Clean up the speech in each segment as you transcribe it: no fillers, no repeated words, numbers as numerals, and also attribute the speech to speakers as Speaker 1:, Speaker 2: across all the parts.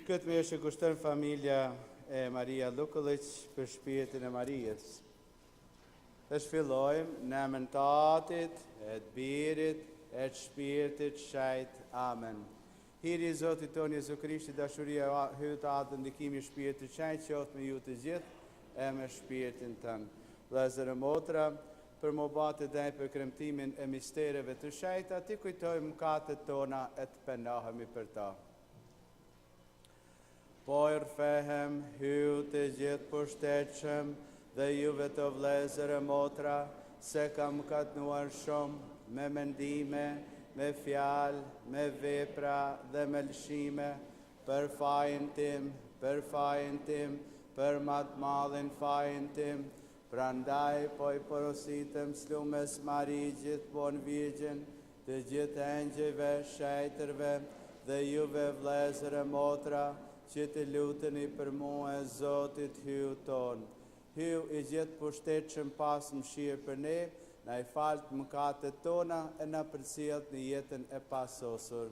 Speaker 1: Këtë Mesha kushton familja e Maria Lukullic për shpirtin e Marijës. Të shfillojmë në emrin të Atit, e të Birit, e të Shpirtit Shajt. Amen. Hiri i Zotit tonë Jezu Krishti, dashuria e Hyrit të Atit, ndikimi i Shpirtit Shajt qoftë me ju të gjithë e me shpirtin tënë. Vëllezër e motra, për më bate dhej për kremtimin e mistereve të Shajta, ti kujtojmë mëkatet tona e të penahemi për ta. Po i rfehem hyu të gjithë pushtetshëm dhe juve të vëllezër e motra, se kam katnuar shumë me mendime, me fjalë, me vepra dhe me lëshime, për fajin tim, për më të madhin fajin tim. Prandaj po i porositem s'lumes Mari gjithmonë Virgjën, të gjithë engjëjve, shejtërve dhe juve vëllezër e motra, që të luteni për mua e Zotit Hyu tonë. Hyu i gjithë pushtetshëm pas mëshirë për ne, na i falët mëkatet tona e na përcjellt në jetën e pasosur.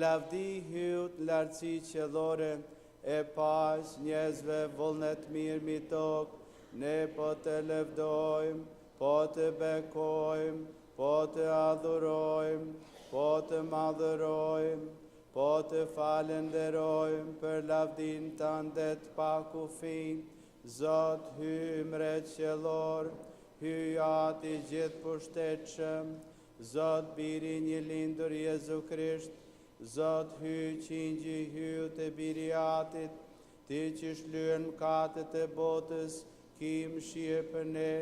Speaker 1: Lavdi hyut lartësi qellore e pas njerëzve vullnet mirë mi tokë, ne po të lëvdojmë, po të bekojmë, po të adhurojmë, po të madhërojmë, po të falenderojmë për lavdin tënde të pakufi. Zot hy mret qellor, hy ati gjithë pushtetshëm, Zot biri një lindur Jezu Krisht, Zot hy qingji hyu të biriatit, ti që shlyen mëkatet e botës, ki mëshirë për ne,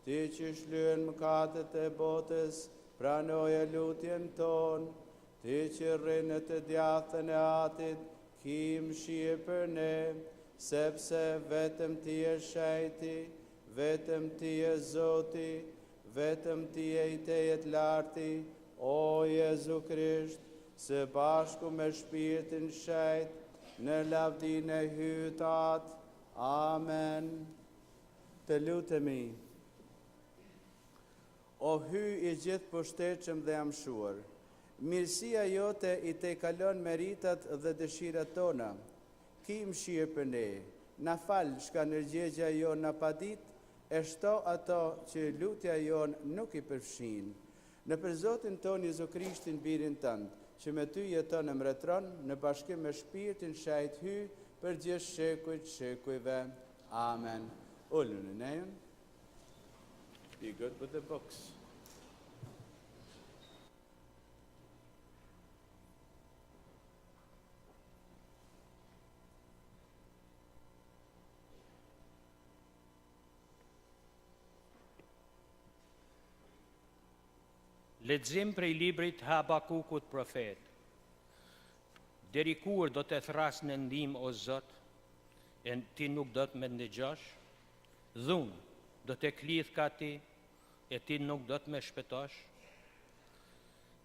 Speaker 1: ti që shlyen mëkatet e botës, pranoje lutjen tonë, ti që rrinë të djathën e atit, ki mëshirë për ne, sepse vetëm ti e shejti, vetëm ti e Zoti, vetëm ti e i tejet larti, o Jezu Krisht, së bashku me shpirtin shejt, në lavdin e hytat. Amen. Të lutemi. O hy i gjithë pushtetshëm dhe amshuar, mirësia jote i te kalon meritat dhe dëshirat tona. Ki mëshirë për ne, na falë shka nërgjegja jo na padit, e shto ato që lutja jon nuk i përfshin. Në për Zotin ton Jezu Krishtin birin tënd, që me ty jeton e mbretëron në bashkim me shpirtin shajt hy për gjithë shekujt shekujve. Amen. Ullu në nejën. Be good with the books.
Speaker 2: Lexim prej librit Habakukut profet. Deri kur do të thras në ndihmë o Zot, e ti nuk do të më ndëgjosh? Dhunë do të klidh ka ti, e ti nuk do të më shpëtosh?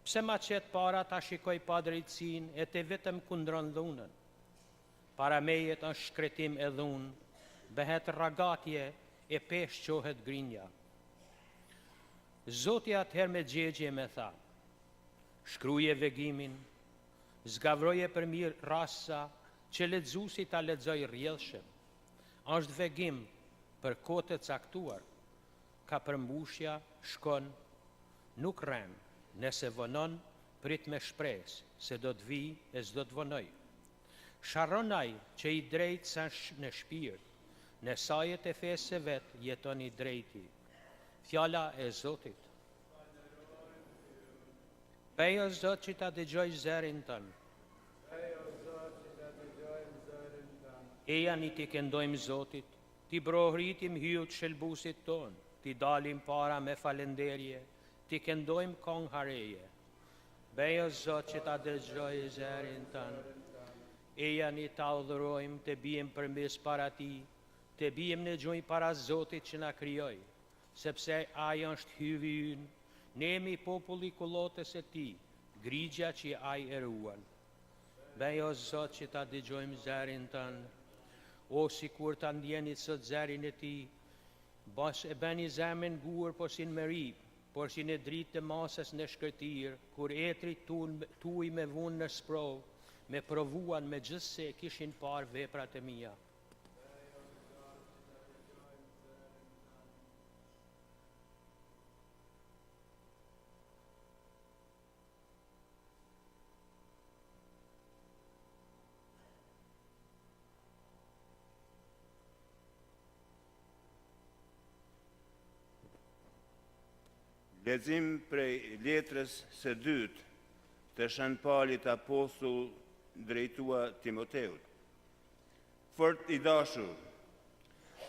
Speaker 2: Pse ma qet para ta shikoj pa drejtsin, e te vetëm kundron dhunën? Para mejet është shkretim e dhunë, bëhet ragatje e pesh qohet grinja. Zoti atëherë me gjegje me tha, shkruje vegimin, zgavroje për mirë rasa, që lexuesi ta lexoj rrjedhshëm. Është vegim për kohë të caktuar, ka përmbushja, shkon, nuk rren, nëse vonon, prit me shpresë, se do të vi e s'do të vonoj. Sharonaj që I drejtë sa në shpirt, në sajet e fesë së vet jeton I drejti. Fjala e Zotit. Pej o Zot që ta dëgjoj zërin tënë. Eja një Ti këndojmë Zotit, Ti brohritim hyut shëlbusit ton, Ti dalim para me falenderje, Ti këndojmë kong hareje. Bej o Zot që ta dëgjoj zërin tënë. Eja një ta udhërojmë të bijem përmes para Ti, të bijem në gjoj para Zotit që na kryoj, sepse aja është hyvi ynë, ne jemi populli kullotës e Ti, grigja që ai e ruan. Bej o Zot që ta dëgjojmë zërin tënë, o si kur ta ndjenit sot zërin e Ti, bas e beni zemën gur po si në mëri, por si në dritë të masës në shkërtir, kur etrit tuj me vunë në sprov, me provuan me gjithse kishin par veprat e mia.
Speaker 3: Lexim prej letrës së dytë të Shën Paulit apostull drejtua Timoteut. Fort I dashur,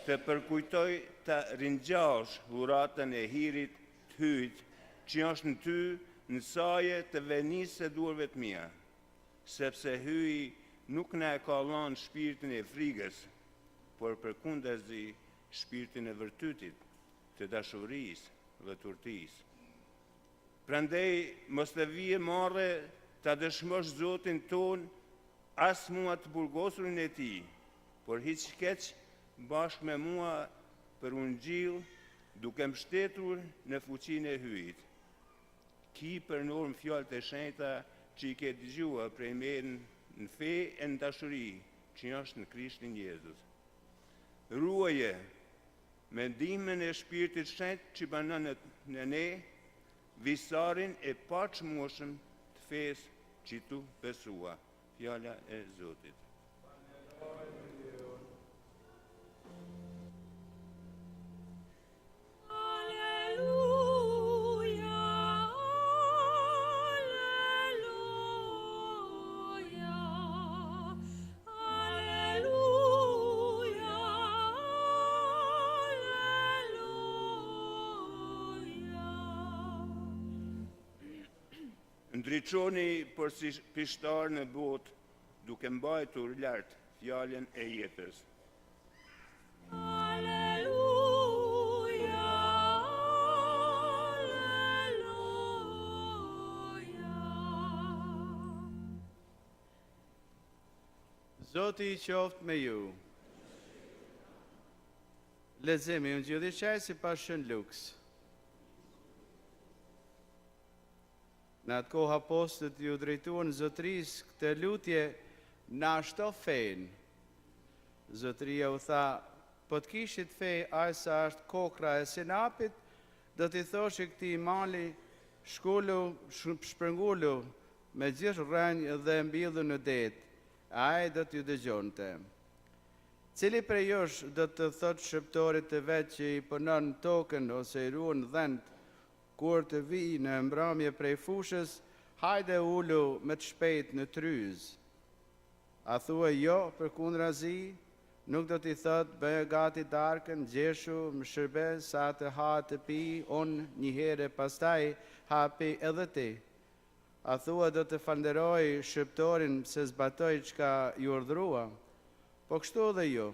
Speaker 3: të përkujtoj të ringjash dhuratën e hirit të hyjt që është në ty në saje të venisë së duarve të mia, sepse hyji nuk na e ka lënë shpirtin e frigës, por përkundazi shpirtin e vërtetit, të dashurisë dhe turtisë. Prandej mos të vije marrë ta dëshmosh Zotin ton as mua të burgosurin e Ti, por hiç keq bashkë me mua për Ungjil, duke mbështetur në fuqinë e hyjit. Ki për normë fjalët e shenjta që I ke dëgjuar prej meje në fe e në dashuri që është në Krishtin Jezus. Ruaje me ndihmën e Shpirtit Shenjtë që banon në ne, visarin e paqëmueshëm të fesë që tu besua. Fjala e Zotit. Ndriçoni për si pishtar në botë, duke mbajtur lart fjalën e jetës.
Speaker 1: Zoti I qoftë me ju. Leximi Ungjillit sipas Shën Luks. Në atë kohë apostët ju drejtuan zotërisë këtë lutje na shto fen. Zotëria u tha, po të kishit fe aq sa është kokra e sinapit, do t'i thoshe këtij mali shkollu, shpërngullu me gjithë rrënjë dhe mbillu në det, ai do t'ju dëgjonte. Cili prej jush do të thotë shëptorit të vet që I punon tokën ose I ruan dhënt, kur të vi në mbrëmje prej fushës, hajde ulu me të shpejt në tryz. A thua jo përkundrazi, nuk do t'i thot bëj gati darkën, gjeshu, më shërbe, sa të ha të pi, unë një herë pastaj ha pi edhe ti. A thua do të falënderoj shëptorin se zbatoj çka ju urdhrua. Po kështu dhe ju,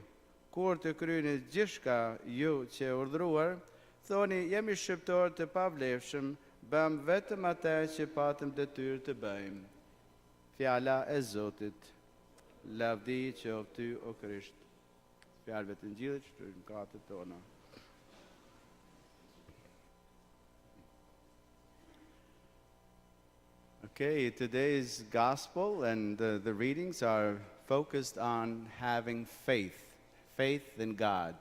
Speaker 1: kur të kryeni gjithçka ju që urdhruar, thoni, jemi shqiptar të pavlefshëm, bëm vetëm atë që patëm detyrë të bëjmë. Fjala e Zotit. Lavdi qoftë ty, o Krisht. Fjalëve të Injilit që në katët tona. Okay, today's gospel and the readings are focused on having faith in God.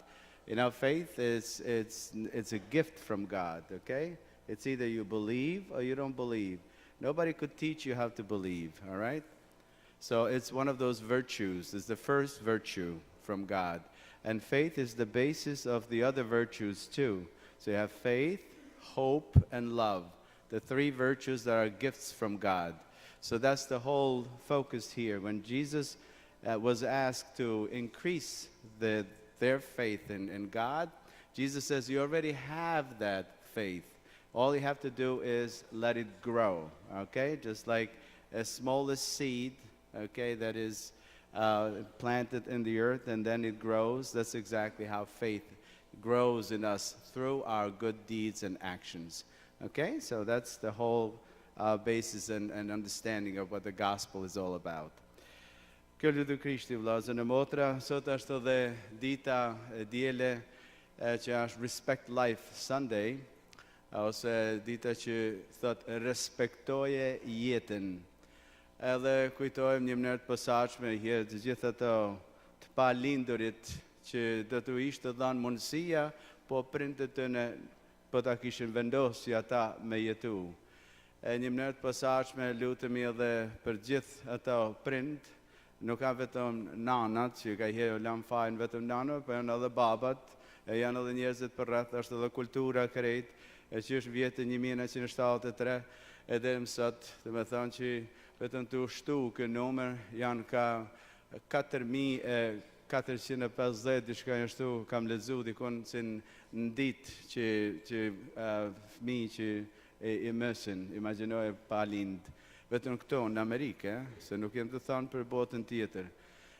Speaker 1: You know, faith it's a gift from God, okay? It's either you believe or you don't believe. Nobody could teach you how to believe, all right? So it's one of those virtues. It's the first virtue from God. And faith is the basis of the other virtues too. So you have faith, hope, and love. The three virtues that are gifts from God. So that's the whole focus here. When Jesus was asked to increase their faith in God, Jesus says, you already have that faith. All you have to do is let it grow, okay? Just like a smallest seed, okay, that is planted in the earth and then it grows. That's exactly how faith grows in us through our good deeds and actions. Okay, so that's the whole basis and understanding of what the gospel is all about. Kërdu Krishti vllazë në motra, sot është edhe dita e diele që është Respect Life Sunday, ose dita që thot respektoje jetën. Edhe kujtojmë një mënyrë të posaçme hier të gjithë ato të palindurit që do të ishte dhënë mundësia, po prindët e në po ta kishin vendosur si ata me jetu. E një mënyrë të posaçme lutemi edhe për gjithë ato prind, nuk ka vetëm nanat që ka herë lam fajin vetëm nanat, po janë edhe babat, e janë edhe njerëzit për rreth, është edhe kultura krejt, e që është vjetë 1973, edhe më sot, dhe me thonë që vetëm të ushtu kë numër janë ka 4.450 diçka ashtu kam lexuar dikon se në ditë që fëmijë që i mësin, imagjinoj pa lind. Vetëm këto në Amerikë, se nuk jem të thënë për botën tjetër.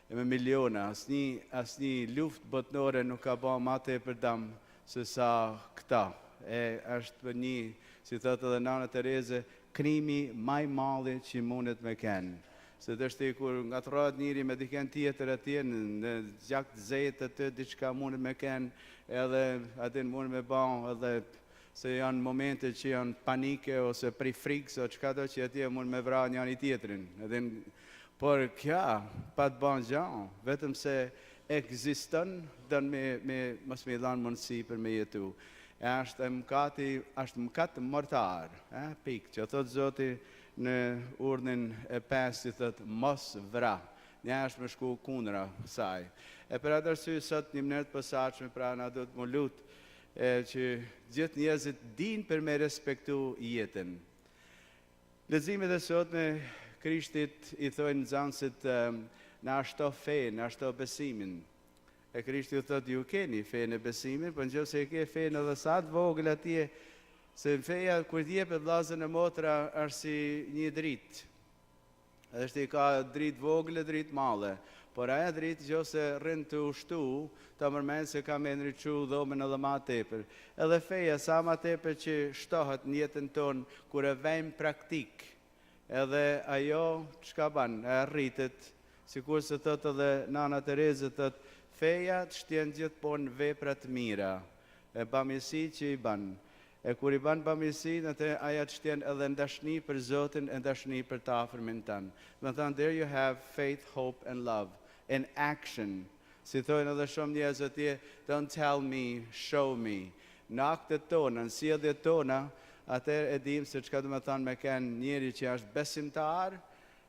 Speaker 1: E me miliona, asnjë luftë botnore nuk ka bërë më tepër dëm se sa këta. E është një, si thotë edhe Nana Tereze, krimi më i madh që mundet me kenë. Se dështë kur ngatrohet njëri me dikën tjetër atje në gjak të zetë atë diçka mundet me kenë, edhe atë mundet me bën edhe se janë momente që janë panike ose prej frikës o çka do që atje mund me vrarë njëri tjetrin. Edhe por kja pa të bën gjë, vetëm se ekziston don me mos me dhënë mundësi për me jetu. Është mëkat mortar, pikë, që thot Zoti në urdhën e 5 thot mos vra. Ne është më shku kundra kësaj. E për atë arsye sot një mënyrë të posaçme pra na do të më lut që gjithë njerëzit dinë për me respektu jetën. Leximet e sotme Krishtit i thojnë nxënësit na shto fe, na shto besimin. E Krishti thot ju keni fe në besimin, por nëse e ke fe në dhe sa të vogël atje, se feja kur t'jepet vllazën e motra është si një dritë. Është i ka dritë vogël e dritë madhe. Por aja dritë nëse rrin të ushtu, ta mërmend se ka me ndriçu dhomën edhe ma tepër. Edhe feja sa ma tepër që shtohet në jetën tonë, kur e vejmë praktik, edhe ajo çka ban, e rritet, sikur se thot edhe Nana Tereze thot, feja të shtjen gjithmonë vepra të mira, e bamirësi që i ban. E kur i ban bamirësinë, atë aja të shtjen edhe ndashni për Zotin e ndashni për të afërmin tanë. Dhe thënë, there you have faith, hope and love in action. Si thojnë edhe shumë njerëz atje, don't tell me, show me. Në aktet tona, në sjelljet tona, atëherë e dim se çka do të thonë me kanë njëri që është besimtar,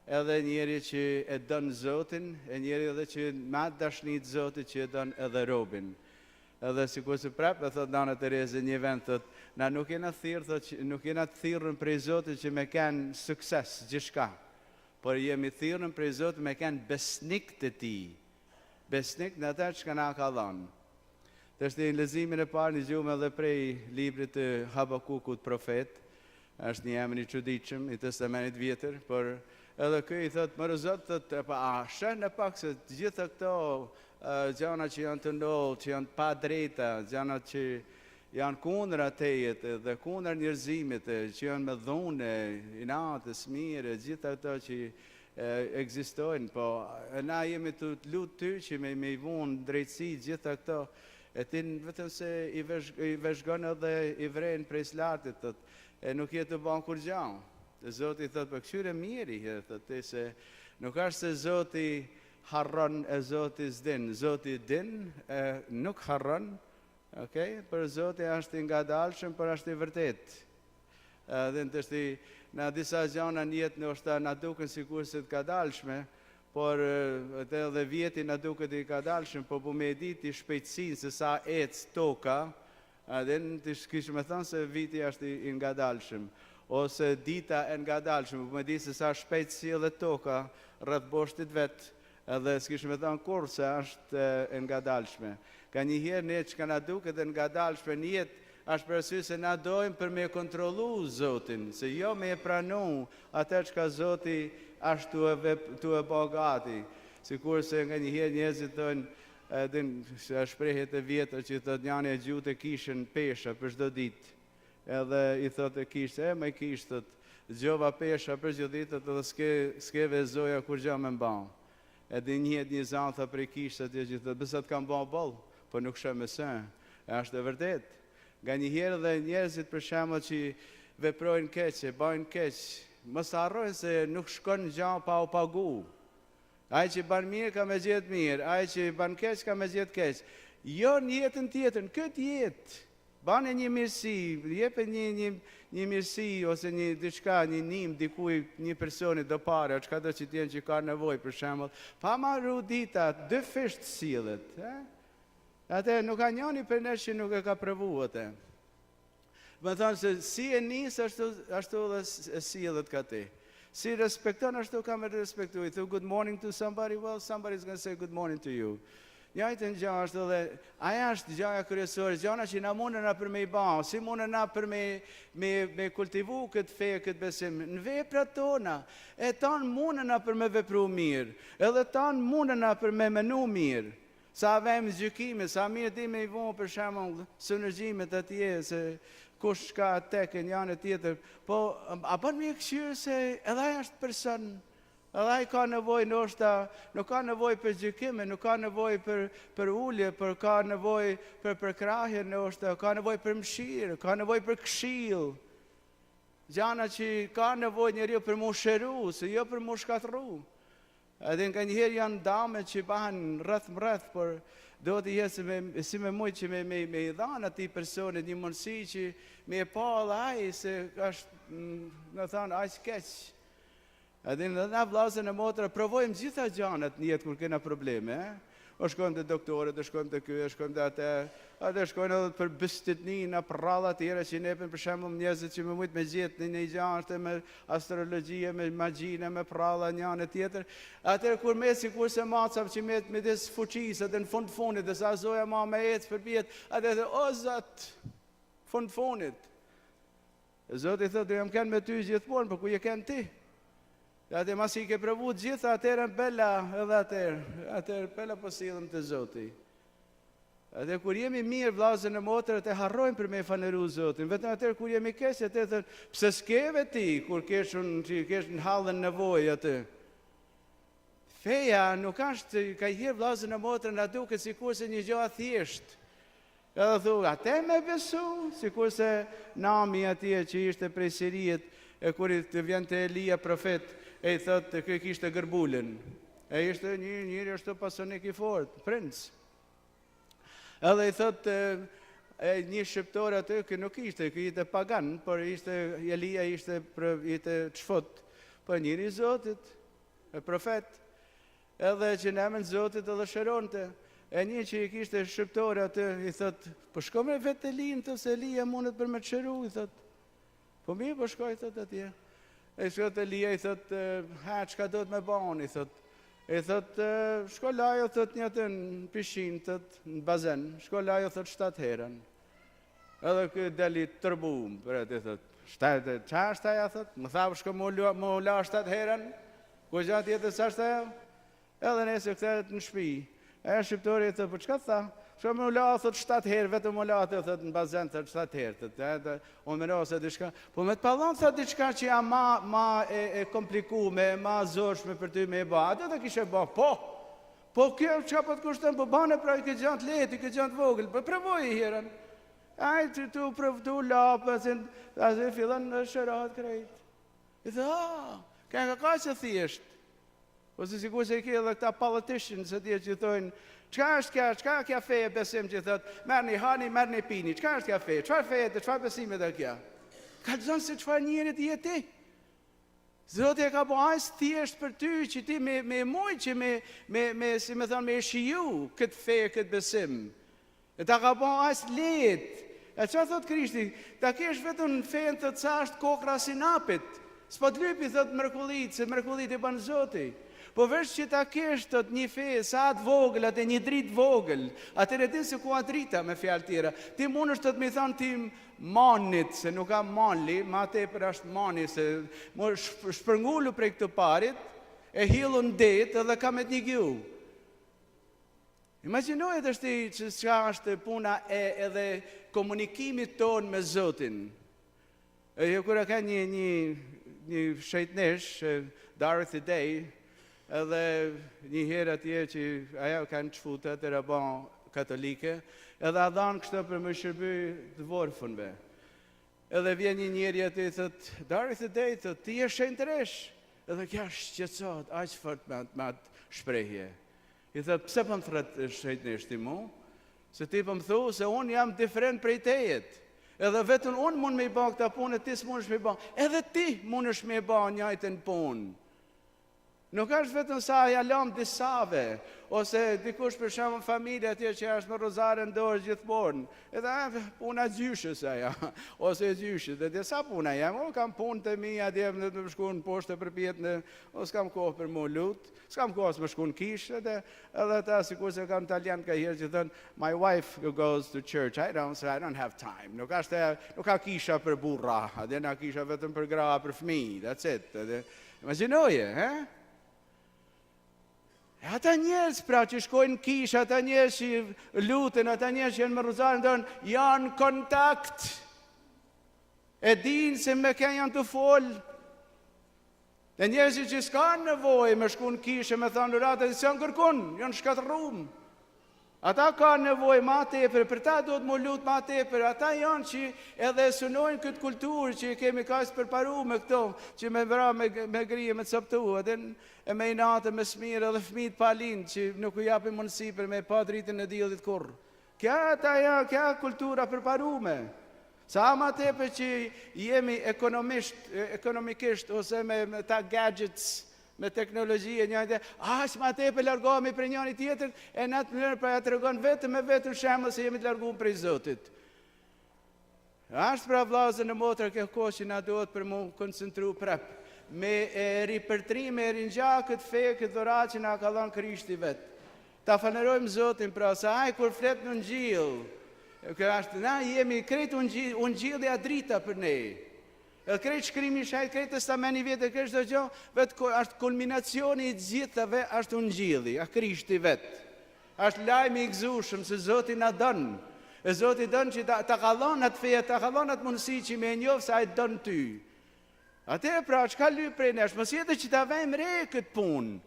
Speaker 1: edhe njëri që e don Zotin, e njëri edhe që me dashni të Zotit që e don edhe robin. Edhe sikur se prapë thot Nana Tereze një vend thot, na nuk jena të thirrën prej Zotit që me kanë sukses gjithçka, por jemi thirrën prej Zotit me kanë besnik të Tij. Besnik në atë që na ka dhënë. Është në leximin e parë një gjumë edhe prej librit të Habakukut profet, është një emër i çuditshëm i Testamentit Vjetër, por edhe ky i thot, "Më Zot, thot, a shën e pak se të gjitha këto gjëra që janë të ndollë, që janë pa drejta, gjëra që janë kundër atejet dhe kundër njerëzimit, që janë me dhunë, inatë, smire, gjitha ato që ekzistojnë, po na jemi të lutë ty që me i vunë drejtësi gjitha këto, e ti vetëm se i veshgon edhe i vrejnë prej slartit, e nuk jetë të banë kur gjau. Zoti thot, për këshyre miri, thot, se nuk është se Zoti harron e Zoti s'din. Zoti din, nuk harron, okay? Për Zoti është i ngadalshëm, por është i vërtet. Dhe në disa gjana në jetë nështë na duken sikur se të ngadalshme, por edhe vjeti na duket I gadalshëm, po me ditë shpejtësinë se sa ecë toka, edhe të kishë me thënë se viti është I ngadalshëm, ose dita e ngadalshme, po me di se sa shpejt sillet toka rreth boshtit vet, edhe s'kishë me thënë kur se është e ngadalshme. Ka njëherë ne që na duket e ngadalshme në jetë, është për arsye se na dojmë për me kontrollu Zotin, se jo me e pranu atë që ka Zoti ashtu e bogati. Sikur se nga njëherë njerëzit thonë, din shprehjet e vjetër që thotë njani e gjutë e kishën pesha për çdo ditë. Edhe I thotë e kishë, me kishë thotë, gjova pesha për çdo ditë edhe s'ke vezoja kur gjë me mba. Edhe një zanë tha për kishë atje që thotë, besat kam ba boll, po nuk shë me së. Është e vërtet. Nga njëherë dhe njerëzit për shembull që veprojnë keq, bajnë keq, mos harrojnë se nuk shkon gjë pa u pagu. Ai që ban mirë ka me gjetë mirë, ai që ban keq ka me gjetë keq. Jo në jetën tjetër, në këtë jetë, bane një mirësi, jepe një mirësi ose një diçka, një nim, dikuj, një personi do pare, o çka do që tjenë që ka nevoj, për shembull, pa marru dita, 2 fish të sillet. Ate nuk ka njani për nesh që nuk e ka provu atë. Më thonë se si e nisë, ashtu dhe e sillet ka ti. Si respekton, ashtu ka me respektu. I thou good morning to somebody, well, somebody's going to say good morning to you. Njajtën gjë ashtu dhe, aja është gjaja kryesore, gjana që na mundën na për me I ba, si mundën na për me kultivu këtë fe, këtë besim, në veprat tona, e tanë mundën na për me vepru mirë, edhe tanë mundën na për me menu mirë, sa avem gjykime, sa mirë di me I vonë për shembull synergjimet atje, se kush ka tek e njënë tjetër, po a bën me këshirë se edhe aja është person, edhe ai ka nevojë ndoshta, nuk ka nevojë për gjykime, nuk ka nevojë për ulje, për ka nevojë për përkrahje ndoshta, ka nevojë për mëshirë, ka nevojë për këshill. Gjana që ka nevojë njeriu për mu shëru, se jo për mu shkatërru. Edhe nga njëherë janë dame që bahen rreth, por do të jetë si me mujtë që me I dhanë ati personit një mundësi që me e pa edhe ai se është, në thanë, aq keq. Edhe na vllazën e motra provojmë gjitha gjanat në jetë kur kena probleme, O shkojmë të doktorët, o shkojmë të ky, o shkojmë të atë shkojnë edhe për bistitni, në pralla tjera që nepen për shembull njerëzit që më mujt me gjetë në një gjashtë me astrologjia, me magjinë, me pralla njënë tjetër. Atëherë kur me sikur se maca që me des fuqisë, atë në fundit, dhe sa zoja ma me ecë për pjetë, atë o Zot, fundit. Zoti thotë, jam kanë me ty gjithmonë, por ku je kanë ti? Atë mas I ke provu gjitha, atëherë bella edhe atëherë bella po sillim te Zoti. Atë kur jemi mirë vllazën e motrët e harrojmë për me faneru Zotin, vetëm atëherë kur jemi keq atë thon, pse skeve ti kur kesh në hallën nevojë atë. Feja nuk është ka hir vllazën e motrën na duket sikur se një gjë thjesht. Edhe thu, atë me besu, sikur se nami atje që ishte prej Sirijit, e kur të vjen te Elia profet, e I thotë kë kishte gërbulën. E ishte njëri ashtu pasionik I fort, princ. Edhe I thotë një shqiptar aty që nuk ishte pagan, por ishte Elia ishte çfot, po njëri I Zotit, e profet. Edhe që në emrin e Zotit edhe shëronte. E një që I kishte shqiptar aty I thotë, po shko me vetë Elin, se Elia mundet për me të shëru, I thotë. Po mirë, po shkoj, thotë atje. E shkot Elia, I thotë, çka do të me bani, I thotë, shko lajo, thotë një të në pishin, thotë, në bazen, shko lajo, thotë, 7 herën. Edhe këtë deli tërbum, për atë, thotë, qa është aja, thotë, më thavë, shko më la 7 herën, ku gjatë jetës sa është aja? Edhe nëse këtëret në shpi. E shqiptori, thotë, për çka tha? Shko më la, thotë, 7 herë, vetëm më la, thotë, në bazen, thotë, 7 herë, thotë, unë më rase diçka. Po me të pallon, thotë, diçka që ja ma e komplikume, ma zorshme për ty me e ba. Atë të kishe ba, po kjo që po të kushtën, po bane pra I këtë gjantë leti, këtë gjantë vogël, po prevoj I herën. Ajë, tu la, pësin, asë fillon në shërat krejt. I thë, ka që thjesht. Ose sikur se I ke edhe këta politicians atje që thojnë, çka është kja feje besim që thotë, merrni hani, merrni pini, çka është kja feje, çfarë feje të çfarë besime dhe kja? Ka të zonë se çfarë njerit I ti? Zoti e ka bo aq thjesht për ty që ti me mujt që si më thon me shiju këtë fe, këtë besim. E ta ka bo aq lehtë. E çfarë thot Krishti? Ta kesh vetëm fen të çast kokra sinapit. S'po të lypi thot mrekullit, se mrekullit e bën Zoti. Po vesh që ta kesh thot një fe sa të vogël, atë një dritë vogël, atëre din se ku a drita me fjalë tjera. Ti mundesh të më thon ti manit, se nuk ka manli, ma tepër është mani, se më shpërngullu prej këtë parit, e hillu në det edhe ka me një gju. Imagjinoj edhe që çka është puna edhe komunikimit ton me Zotin. Jo kur ka një shejtnesh, Dorothy Day, edhe një herë atje që ajo kanë çfutë të rabon katolike, edhe a dhanë kështë për më shërby të vorëfënve. Edhe vjen një njeri aty i thët, Dorothy Day, thët, ti je shenjtëresh. Edhe kja shqetësot, aq fort me atë shprehje. I thët, pse po më thret shenjtëresh ti mu? Se ti po më thu se unë jam diferent prej tejet. Edhe vetën unë mund me i ba këta punë, ti s'mundesh me i ba. Edhe ti mundesh me i ba njëjtën punë. Nuk është vetëm sa ja lëm disave, ose dikush për shembull familja atje që është me rozare në dorë gjithmonë. Edhe puna gjyshës aja, ose gjyshës. Dhe sa puna jam, kam punë të mia atje në të shkuën poshtë për pjetën, ose kam kohë për më lut, s'kam kohë as më shkuën kishë, edhe ata sikur se kam italian ka herë që thon, my wife goes to church. I don't have time. Nuk ka kisha për burra, atje na kisha vetëm për gra, për fëmijë, that's it. Imagjinoje, ata njerëz pra që shkojnë kish, ata njerëz që luten, ata njerëz që janë me rozarën, janë kontakt. E dinë se me kënë janë të folë. E njerëz që s'kanë nevojë me shku në kish e me thonë ratë, se janë kërkun, janë shkatërum. Ata ka nevojë ma tepër, për ta do të më lutë ma tepër, ata janë që edhe sunojnë këtë kulturë që kemi kaq përparu me këto, që me vra, me grije, me coptu, edhe e me inatë, me smirë, edhe fëmijët pa lind, që nuk u japin mundësi për me pa dritën e diellit kurrë. Kja kultura përparume. Sa ma tepër që jemi ekonomikisht, ose me ta gadgets, me teknologji e njëjtë, ma tepër largohemi për njëri tjetër, e në atë mënyrë pra ja të regon vetëm me vetëm shembull se jemi të larguar prej Zotit. Ashtë pra vllazën e motra kjo kohë që na duhet për mu koncentru prap, me ripërtrim, me ringja këtë fe, këtë dhuratë që na ka dhënë Krishti vetë. Ta falenderojmë Zotin pra, sa ai kur flet në Ungjil, na jemi krejt Ungjilli a drita për ne. Edhe krejt shkrimi shajt, krejt testamenti vjetë, krejt çdo gjë, vetë është kulminacioni i gjithave, është Ungjilli, a Krishti vetë. Është lajmi i gëzueshëm se Zoti na don. E Zoti don që ta kallon atë fe, ta kallon atë mundësi që me njoh se ai don ty. Atë pra çka lyp prej nesh, mos jetë që ta vëmë re këtë punë.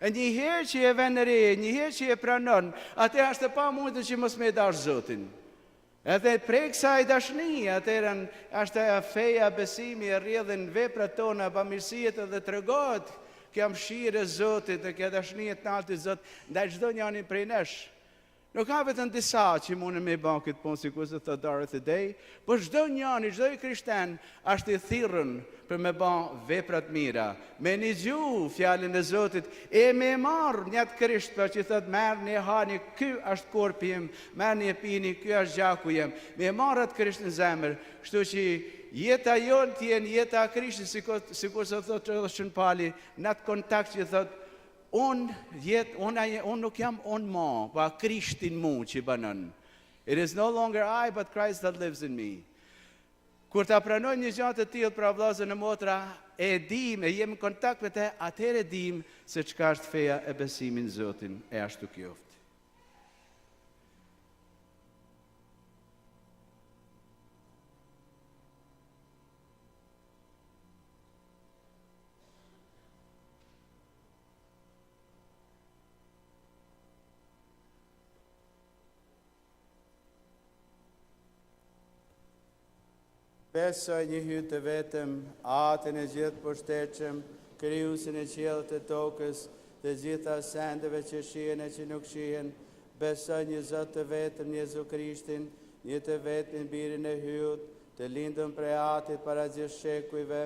Speaker 1: E një herë që e vën re, një herë që e pranon, atë është e pamundur që mos me dash Zotin. Edhe prej kësaj dashni, atëherën është ajo feja, besimi, e rrjedhin veprat tona, bamirësitë edhe tregohet kjo mëshirë e Zotit, kjo dashni e lartë e Zotit ndaj çdo njëri prej nesh. Nuk ka vetëm disa që mundën me bën këtë punë, sikur se thotë Dorothy Day, por çdo njëri, çdo i krishterë është i thirrur për me bën veprat mira, me ndëgju fjalën e Zotit, e me marr një atë Krisht për që thotë merrni hani, ky është korpi im, merrni e pini, ky është gjaku im, me marr atë Krisht në zemër, kështu që jeta jonë të jenë jeta e Krishtit, sikur se thotë Shën Pali, në atë kontakt që thotë unë nuk jam unë ma, pa Krishtin mu që banon. It is no longer I, but Christ that lives in me. Kur ta pranoj një gjatë të tillë pra vllazën e motra, e dim, e jem në kontakt me te, atëherë dim se çka është feja e besimin në Zotin, e ashtu qoftë. Besoj një hytë të vetëm, atën e gjithë përshtetshëm, krijuesin e qiellit e tokës, të gjitha sendeve që shihen e që nuk shihen. Besoj një Zot të vetëm, Jezu Krishtin, një të vetmin Birin e hyut, të lindën prej Atit para gjithë shekujve,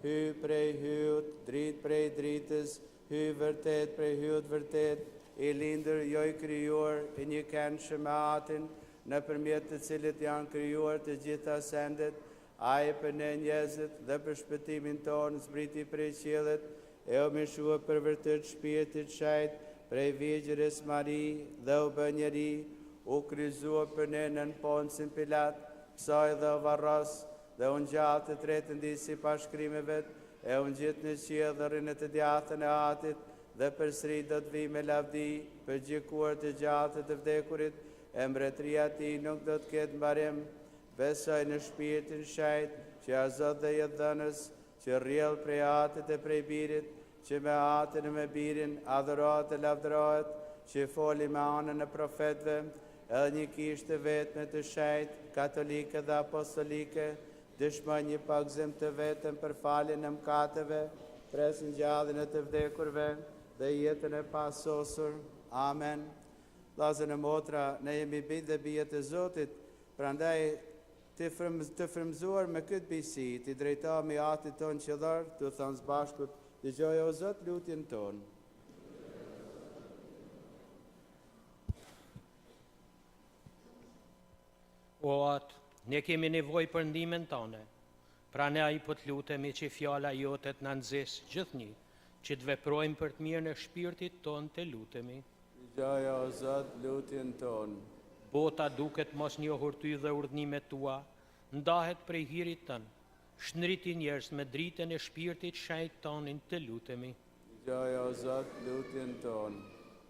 Speaker 1: hy prej hyut, drit prej dritës, hy vërtet prej hyut vërtet, I lindër jo I krijuar I një këndshëm me atin, në përmjet të cilit janë krijuar të gjitha sendet, ai për ne njerëzit dhe për shpëtimin tonë zbriti prej qiellit, e u mishua për vërtet shpirtit shajt prej Virgjërës Mari dhe u bë njeri, u kryzua për ne nën Poncin Pilat, kësaj dhe u varros dhe u ngjall të tretën ditë sipas shkrimeve, e u ngjit në qiell dhe rrinë të djathtën e atit, dhe përsëri do të vi me lavdi për gjykuar të gjallë të vdekurit, e mbretëria ti nuk do të ketë mbarim. Besoj në shpirtin shajt që a Zot dhe jetëdhënës, që rrjell prej atit e prej birit, që me atin e me birin adhurohet e lavdërohet, që foli me anën e profetëve, edhe një kishte vetme të shajt, katolike dhe apostolike, dëshmoj një pagëzim të vetëm për faljen e mëkateve, presin gjalljen e të vdekurve dhe jetën e pasosur. Amen. Vllazën e motra, ne jemi bijtë dhe bije të Zotit, prandaj të frymëzuar me këtë bisedë, I drejtohemi atit ton qellor, të thënë së bashkut, dëgjoj o Zot lutjen tonë.
Speaker 2: O atë, ne kemi nevojë për ndihmën tënde. Pra ne ai po të lutemi që fjala jote të na nxjesë gjithnjë, që të veprojmë për të mirën e shpirtit tonë, të lutemi.
Speaker 1: Dëgjoj o Zot lutjen tonë.
Speaker 2: Bota duket mos njohur ty dhe urdhnimet tua, ndahet prej hirit tënë, shnriti njerëz me dritën e shpirtit shajt tonin, të lutemi.
Speaker 1: Dëgjoj o Zot lutjen tonë.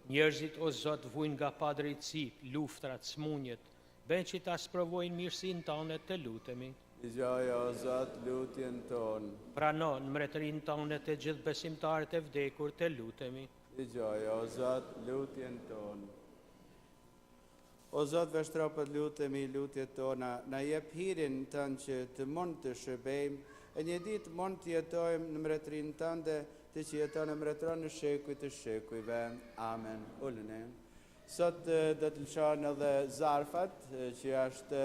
Speaker 2: Njerëzit o Zot vujnë nga padrejtësi, luftrat, smunjet, bën që ta sprovojnë mirësinë tënde, të lutemi.
Speaker 1: Dëgjoj o Zot lutjen tonë.
Speaker 2: Prano në mbretërinë tënde të gjithë besimtarët e vdekur, të lutemi.
Speaker 1: Dëgjoj o Zot lutjen tonë. O Zot, vështro për lutemi lutjet tona, na jep hirin tënë që të mund të shërbejmë, e një ditë mund të jetojmë në mbretërinë tënde, të që jeton e mbretëron në shekuj të shekujve. Amen. Ullëne. Sot do të lëshon edhe zarfat, që është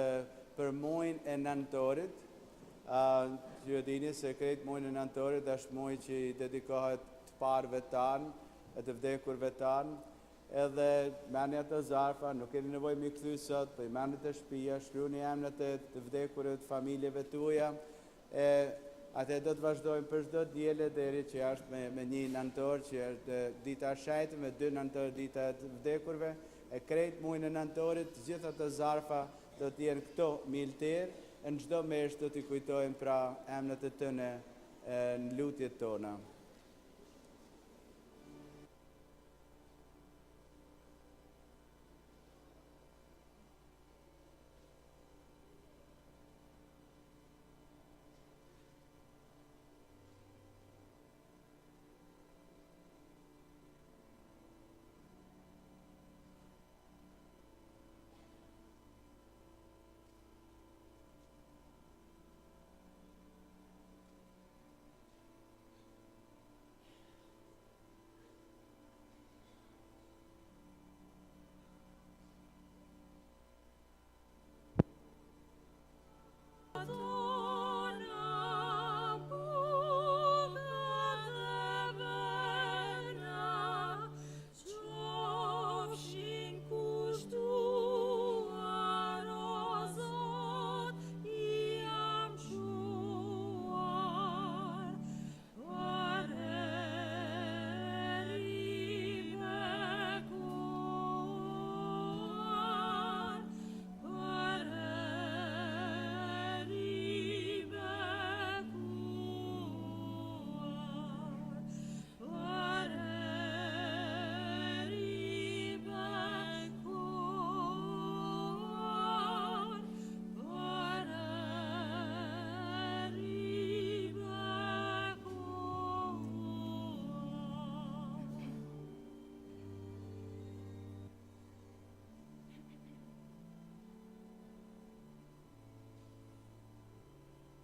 Speaker 1: për muajin e nëntorit. Që e dini se këtë muajin e nëntorit është muaj që I dedikohet të parëve tanë, e të vdekurve tanë, edhe meni ato zarfa, nuk keni nevojë mi kthy sot, po I merrni të shtëpia, shkruani emrat e të vdekurit, familjeve tuaja, e atë do të vazhdojmë për çdo diele deri që është me 1 nëntor, që është dita e shajtë, me 2 nëntor dita e të vdekurve, e krejt muajin e nëntorit, të gjitha ato zarfa do të jenë këto milter, e në çdo mes do t'i kujtojmë pra emrat e tyre në lutjet tona.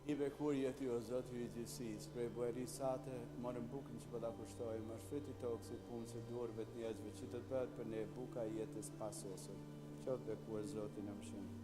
Speaker 1: I bekurje ty o Zot Hyj gjithësisë, prej bujarisë sate, morëm bukën që po ta kushtojmë, është fryti I toksit, punës së durëve të njerëzve, që të bëhet për ne buka e jetës pasosur. Qoftë bekuar Zoti në mëshirë.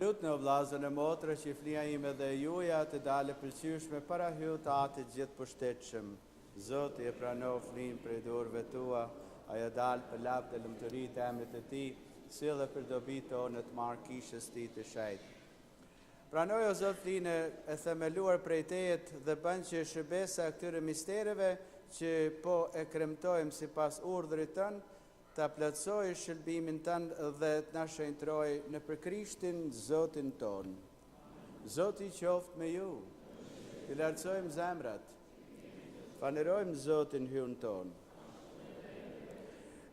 Speaker 1: Lut në vllazën e motrës që flia ime dhe juja të dalë pëlqyeshme para hyut atë gjithë pushtetshëm. Zoti e pranon flimin prej dorëve tua, ajo dalë për lavdë e lumturitë e emrit të tij, sjellë për dobi tonë të marrë kishës ti të shajtë. Pranoj o Zot flinë e themeluar prej tejet dhe bën që shërbesa e këtyre mistereve që po e kremtojmë sipas urdhrit tënd, ta plotësoj shëlbimin tënd dhe të na shenjtroj në për Krishtin Zotin ton. Zoti qoftë me ju. Të lartësojmë zemrat. Fanerojmë Zotin hyun ton.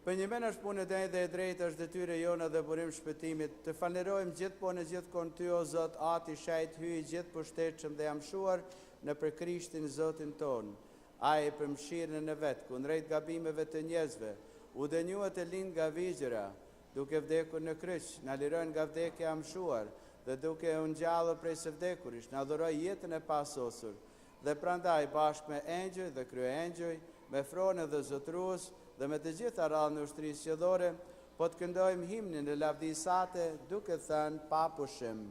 Speaker 1: Për një men është punë e dhe e drejtë është detyre jona dhe burim shpëtimit, të falenderojmë gjithë po në gjithë konë ty, o Zot, ati shajt hyj gjithë pushtetshëm dhe jamshuar në për Krishtin Zotin ton. Aje për mshirën e vetë, kundrejt gabimeve të njerëzve, u dënjuat e lind nga vigjëra, duke vdekur në kryq, na lirojnë nga vdekja jamshuar, dhe duke u ngjallur prej së vdekurisht, na dhuroj jetën e pasosur, dhe prandaj bashkë me engjëj dhe kryengjëj, me fronë dhe zotrues, dhe me të gjitha rallë në ushtrisë qellore, po të këndojmë himnin e lavdisate duke thënë pa pushim.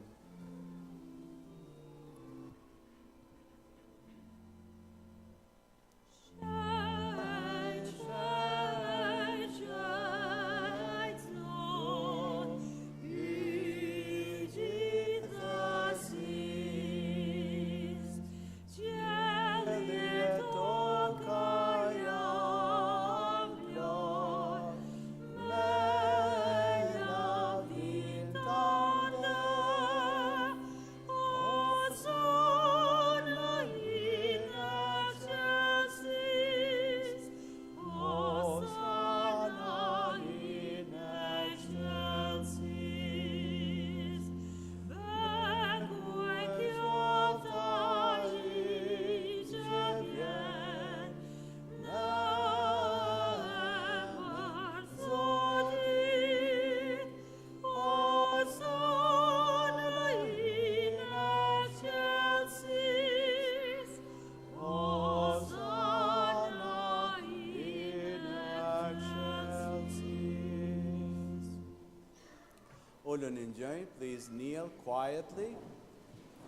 Speaker 1: Ullën enjoy, please kneel quietly.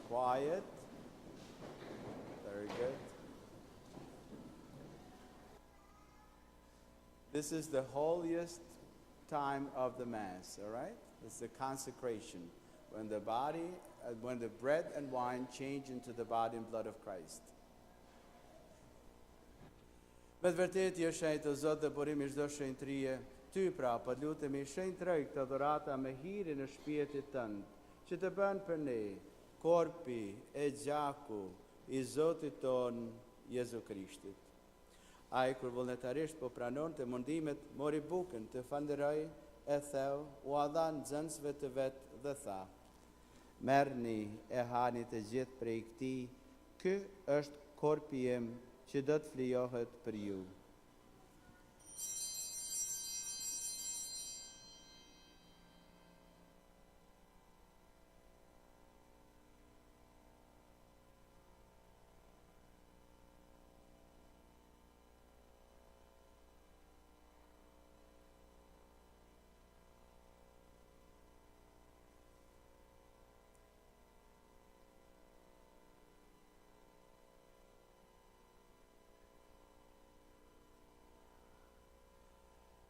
Speaker 1: Quiet. Very good. This is the holiest time of the Mass, all right? It's the consecration, when the body, when the bread and wine change into the body and blood of Christ. Me të vërtet, jo shenjtë o Zot dhe burimi çdo shenjtërie, ty pra, po lutemi shenjtroj këtë dhurata me hirin e shpirtit tënd, që të bën për ne korpi e gjaku i Zotit ton Jezu Krishtit. Ai kur vullnetarisht po pranon të mundimet, mori bukën, të falënderoi, e theu, u dha nxënësve të vet dhe tha: Merrni e hani të gjithë prej këtij, ky është korpi im që do të flijohet për ju.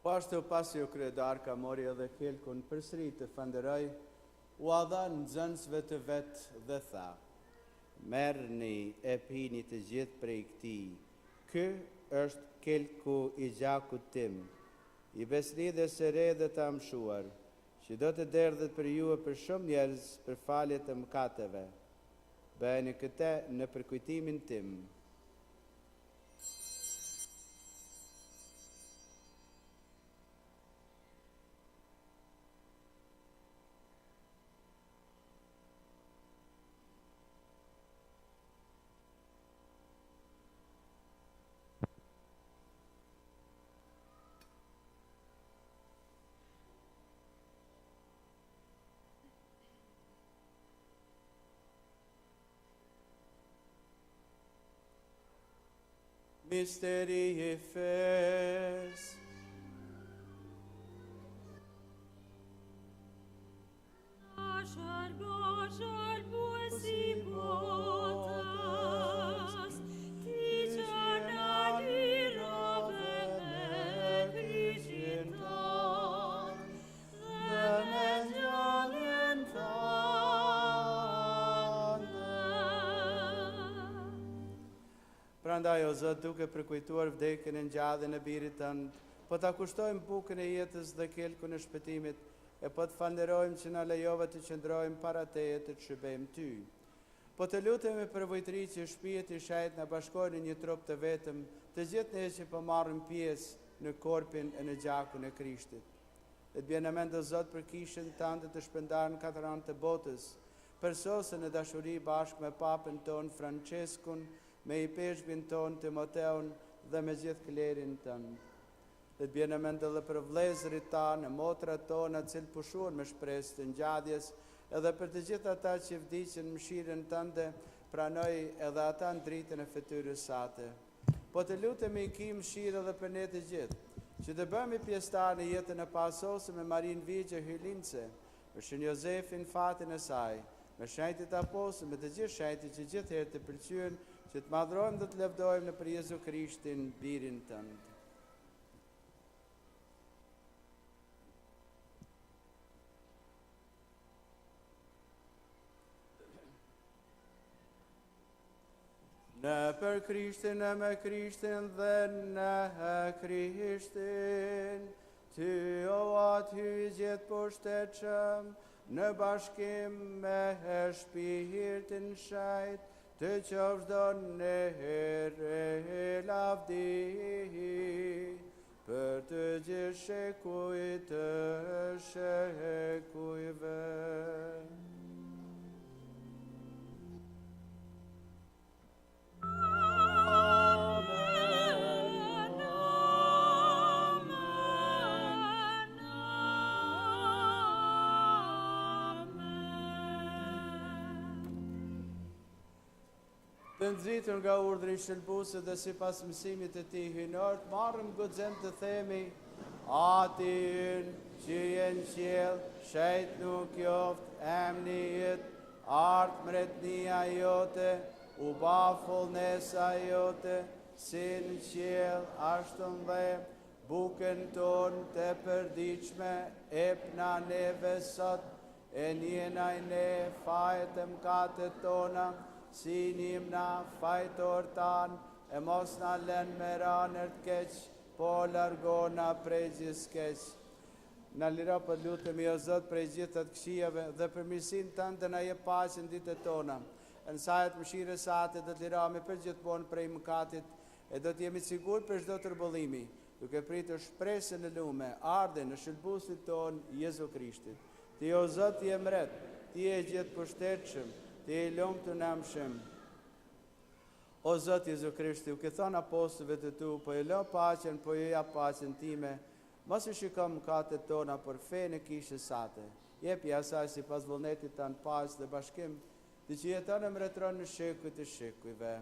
Speaker 1: Ashtu pasi u kryedarka mori edhe kelkun përsëri të falënderoi, u dha nxënësve të vet dhe tha: Merrni e pini të gjithë prej këtij. Ky është kelku i gjakut tim, i beslidhjes së re dhe të amshuar, që do të derdhet për ju e për shumë njerëz për falje të mëkateve. Bëni këtë në përkujtimin tim. Misteri i fesë.
Speaker 4: Shall go
Speaker 1: Prandaj, o Zot, duke përkujtuar vdekjen e ngjalljen e birit tënd, po ta kushtojmë bukën e jetës dhe kelkun e shpëtimit, e po të falënderojmë që na lejove të qëndrojmë para Teje të të shërbejmë Ty. Po të lutemi për vojtëri që shpirti i shajt na bashkojnë në një trup të vetëm, të gjithë ne që po marrim pjesë në korpin e në gjakun e Krishtit. Dhe të bjen mend o Zot për kishën tënde të shpërndarë në katër anët të botës, për sosën e dashuri bashkë me papën ton Franceskun, me i peshbin ton Timoteun dhe me gjithë klerin tënd. Dhe të bjen mend edhe për vëllezërit tanë, motrat tona, cilë pushuan me shpresë të ngjalljes, edhe për të gjithë ata që vdiqën mëshirën tënde, pranoj edhe ata në dritën e fytyrës sate. Po të lutemi i ki mëshirë edhe për ne të gjithë, që të bëhemi pjesëtar në jetën e pasosë me Marin Vigje Hylince, me Shën Jozefin fatin e saj, me shenjtit apostël, me të gjithë shenjtit që gjithëherë të pëlqyen, që të madhrojmë dhe të lëvdojmë në për Jezu Krishtin, birin tënd. Në për Krishtin e me Krishtin dhe në Krishtin, Ty o aty gjithë pushtetshëm, në bashkim me shpirtin shajt, të qofshdo në herë lavdi, për të gjithë shekuj të shekujve. Të nxitur nga urdhri i shëlbuesit dhe sipas mësimit të tij hynor, marrim guxim të themi: Atin që je në qiell, shejt nuk joft, emni yt, art mretnia jote, u ba fullnesa jote, si në qiell ashtu dhe bukën ton të përdiqme, epna neve sot, e njena i ne fajt e mkatet tona, si njimna fajtor tan, e mos na len me ranër të keq, po largona prej gjithë keq. Na lira për lutemi o Zot prej gjithë të këqijave dhe për mirësinë tënde na jep paqen ditët tona. Në sajt mëshirës sate do të lirami për gjithmonë prej mëkatit e do të jemi sigur për çdo tërbollimi, duke pritur shpresën e lume, ardhen në shëlbuesit ton Jezu Krishtit. Ti o Zot je mret, ti je gjithë pushtetshëm, ti e lëmë të nëmshëm. O Zot Jezu Krishti, u ke thonë apostëve të tu, po e lë paqen, po e ja paqen time, mos i shikon mëkatet tona për fenë e kishës sate. Jepi asaj si pas vullnetit tanë paqë dhe bashkim, të që jeton e mbretëron në shekuj të shekujve.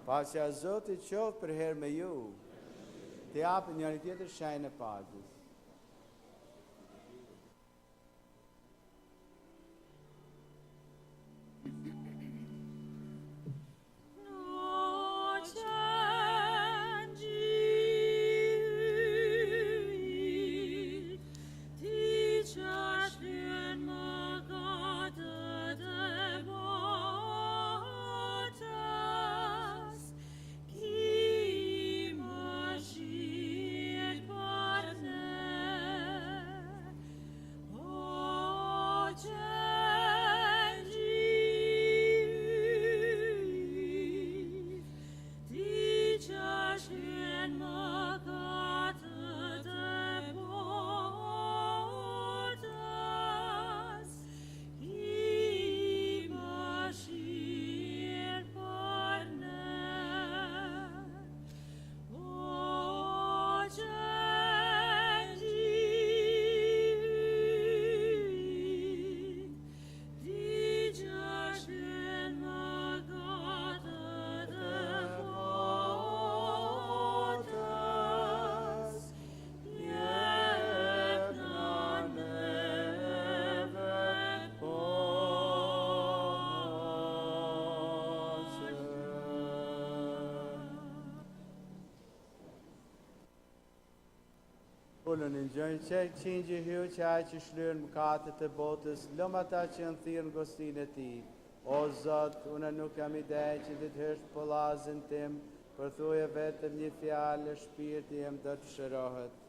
Speaker 1: Paqja e Zotit qoftë për herë me ju, të japë njëri tjetër shenjën e paqes. Ullën në gjënë që qingji hyu që ai që shlyen mëkatet e botës, lëm ata që në thirë në gostinë e ti. O Zot, unë nuk jam ide që të të hështë pëllazin tim, Përthuaj vetëm një fjalë, shpirti im do të shërohet.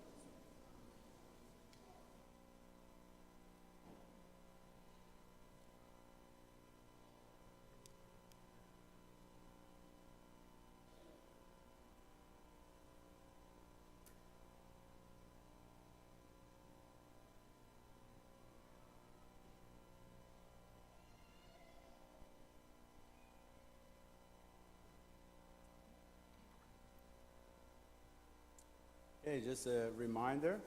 Speaker 1: Okay, just a reminder.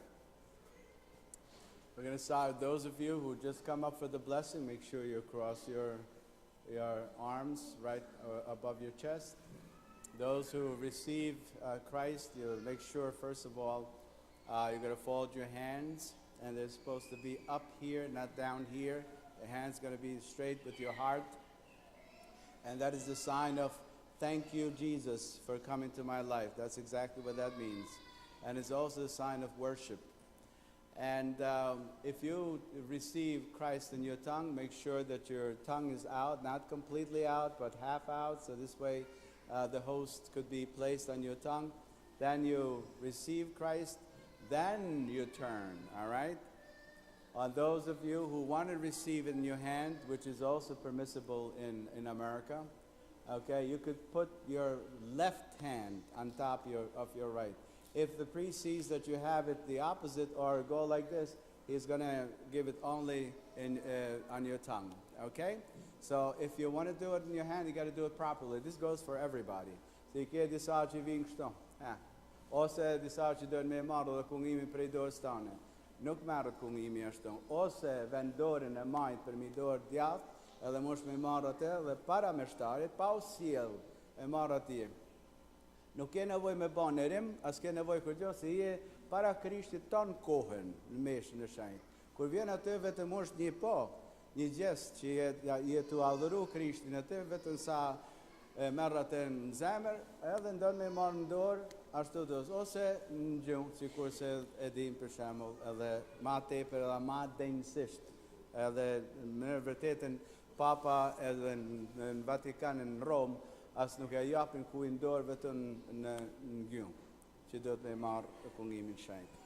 Speaker 1: We're going to start, those of you who just come up for the blessing, make sure you cross your arms right above your chest. Those who receive Christ, you make sure, first of all, you're going to fold your hands, and they're supposed to be up here, not down here. The hand's going to be straight with your heart. And that is the sign of, thank you, Jesus, for coming to my life. That's exactly what that means. And it's also a sign of worship. And if you receive Christ in your tongue, make sure that your tongue is out, not completely out, but half out, so this way the host could be placed on your tongue. Then you receive Christ, then you turn, all right? On those of you who want to receive it in your hand, which is also permissible in America, okay, you could put your left hand on top of your right. If the priest sees that you have it the opposite or go like this, he's going to give it only on your tongue, okay? So if you want to do it in your hand, you got to do it properly. This goes for everybody. So you can't decide if you ose disa që dojnë me marrë dhe kungimin prej dorës tane. Nuk marrët kungimi ashtu. Ose vend dorën e majt për mi dorë djathtë, edhe mosh me marrë atë dhe para me shtarit, pa u sjell e marrë atje. Nuk ke nevoj me ba në rim, as ke nevoj kur gjo, se je para Krishtit ton kohën në meshën e shenjtë. Kur vjen atë vetëm është një po, një gjest që je të adhuru Krishtin atë, vetëm sa merr atë në zemër, edhe ndonë me marrë në dorë, ashtu dos, ose në gjumë, si kur se e dim për shemull, edhe ma tepër edhe ma denjësisht, edhe në vërtetën Papa edhe në Vatikanin në Romë, as nuk e japin kujnë dorë vetëm në gjumë, që do të me marrë kungimin shenjtë.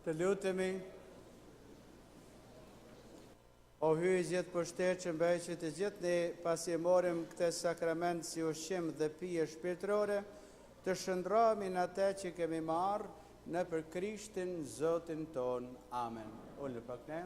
Speaker 1: Të lutemi, o hyj gjithë pushtet që mbajqit të gjithë ne pasi e morim këtë sakrament si ushqim dhe pije shpirtërore, të shëndrohemi në atë që kemi marrë në për Krishtin Zotin ton. Amen. Ullë pak ne.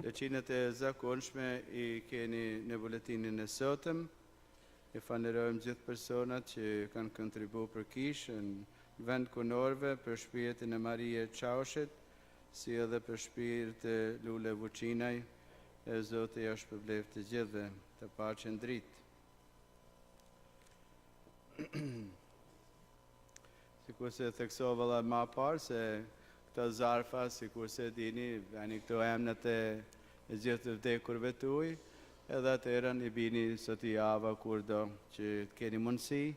Speaker 1: Leqinet e zakonshme i keni në buletinin e sotëm. I falenderojmë gjithë personat që kanë kontribu për kishë në vend kunorve, për shpirtin e Marije Qaushit, si edhe për shpirt e Lule Vuqinaj, e Zotë i është përblev të gjithëve, të paqen dritë. Sikur se theksova ma parë, se këto zarfa, sikur se dini, janë këto emnët e gjithë të vdekurve tuaj, edhe atërën i bini sot i java kur do që të keni mundësi,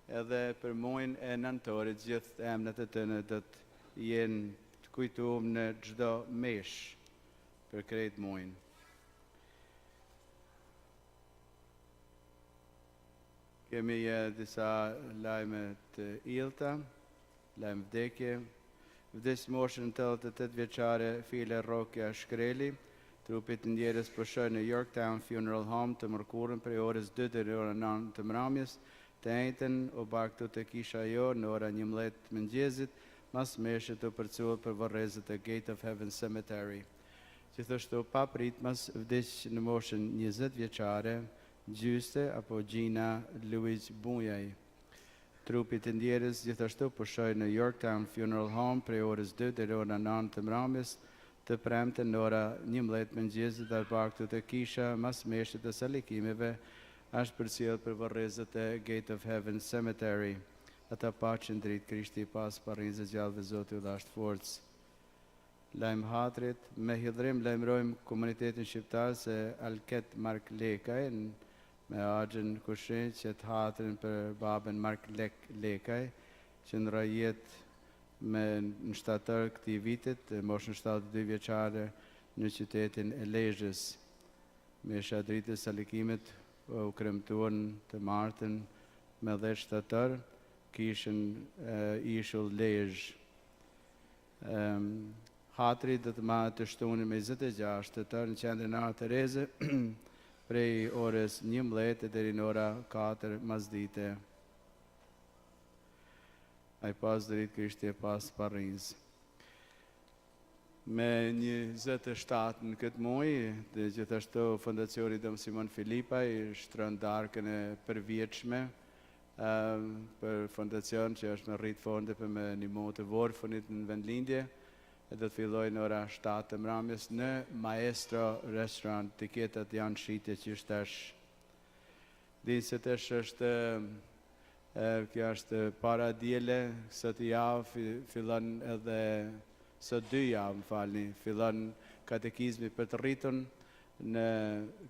Speaker 1: edhe për muajin e nëntorit gjithë emnët e tënë do të jenë të kujtuar në çdo mesh për krejt muajin. Kemi disa lajme të illta, lajme vdekje. Vdes moshën 88 vjeçare File Rokja Shkreli, trupit ndjerës përshoj në Yorktown Funeral Home të mërkurën prej orës 2 deri ora 9 të mramjes, të njëjtën u baktu të kisha jo në ora 11 të mëngjesit, mas Mesha të përcuhet për varrezët e Gate of Heaven Cemetery. Gjithashtu pa prit mas vdes në moshën 20 vjeçare Gjyste apo Gjina Louise Bujaj. Trupit të ndjerës gjithashtu përshoj në Yorktown Funeral Home prej orës 2 deri ora 9 të mramjes, të premte në ora 11 mëngjesit dhe baktu të kisha mas meshit të salikimeve është përcjell për varrezët e Gate of Heaven Cemetery. Ata paqen dritë Krishti pas parrinjës gjallë dhe Zoti u dhasht forcë. Lajm hatrit, me hidhrim lajmërojmë komunitetin shqiptar se Alket Mark Lekaj me agjen kushin që të hatrin për babën Mark Lekaj, që në rajet në shtator këtij vitit, moshën 72 vjeçare në qytetin e Lezhës. Mesha dritës salikimet u kremtuan të martën me 10 shtator, kishën ishull Lezhë. Hatri do të marrë të shtunë me 26 shtator në qendrën e Tereze prej orës 11 deri në ora 4 masdite. Ai pas dritë Krishti e pas parrinjës. Me 27 në këtë muaj, dhe gjithashtu Fondacioni Dom Simon Filipaj shtron darkën e përvjetshme për fondacion që është me rrit fonde për me ndihmu të vorfunit në vendlindje. E do të filloj në ora 7 të mramjes në Maestro Restaurant. Tiketat janë shitje që është tash. Dinë se tash është kjo është para diele, sot javë fillon edhe sot 2 javë, më falni, fillon katekizmi për të rritun në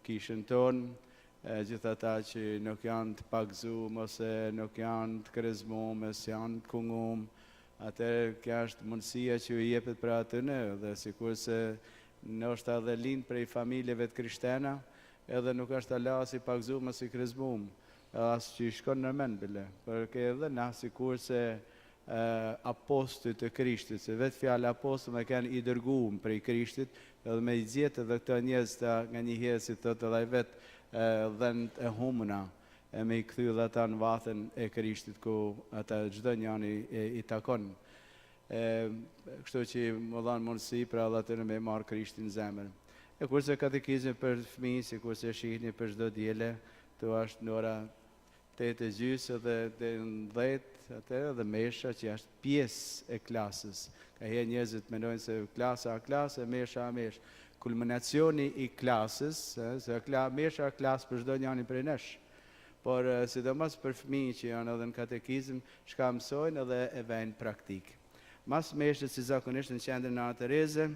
Speaker 1: kishën tonë, gjithë ata që nuk janë të pagzuar ose nuk janë të kërizmuar, ose janë të kunguar. Atëherë kjo është mundësia që u jepet për atyne, dhe sikur se ndoshta edhe lind prej familjeve të krishterina, edhe nuk është ala si pagzuar ose i kërizmuar. As që i shkon në mend bile, përke edhe na sikur se apostujt të Krishtit, se vetë fjallë apostull me kanë i dërguar prej Krishtit, edhe me i zjetë edhe këto njerëz të nga njëherë si thotë edhe vetë dhënë e humna, e me i kthy dhe ata në vathen e Krishtit ku ata çdo njani i takon. Kështu që më dhanë mundësi për alla të në me marë Krishtin në zemër. E kurse katekizmi për fëmijë, si kurse shihni për çdo diele, të është në ora 8:30 dhe 10, atëherë dhe Mesha që është pjesë e klasës. Ka herë njerëzit mendojnë se klasa a klasë, Mesha a mesh. Kulminacioni i klasës, se Mesha a klasë për çdo njani prej nesh. Por sidomos për fëmijë që janë edhe në katekizëm, shka mësojnë edhe e vënë praktik. Mas Meshës si zakonisht në qendrën e Tereze,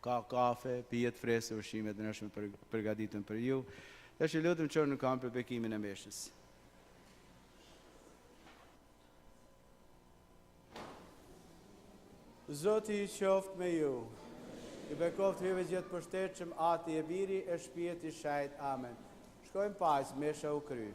Speaker 1: ka kafe, pijet freskë, ushqimet në nëshme përgatitën për ju. Dhe që lutëm qërë në kam për bekimin e Meshës. Zoti i qoftë me ju. I bekoft hyve gjithë përshtetshëm Ati e Biri e Shpirti Shajt. Amen. Shkojmë pas, Mesha u kry.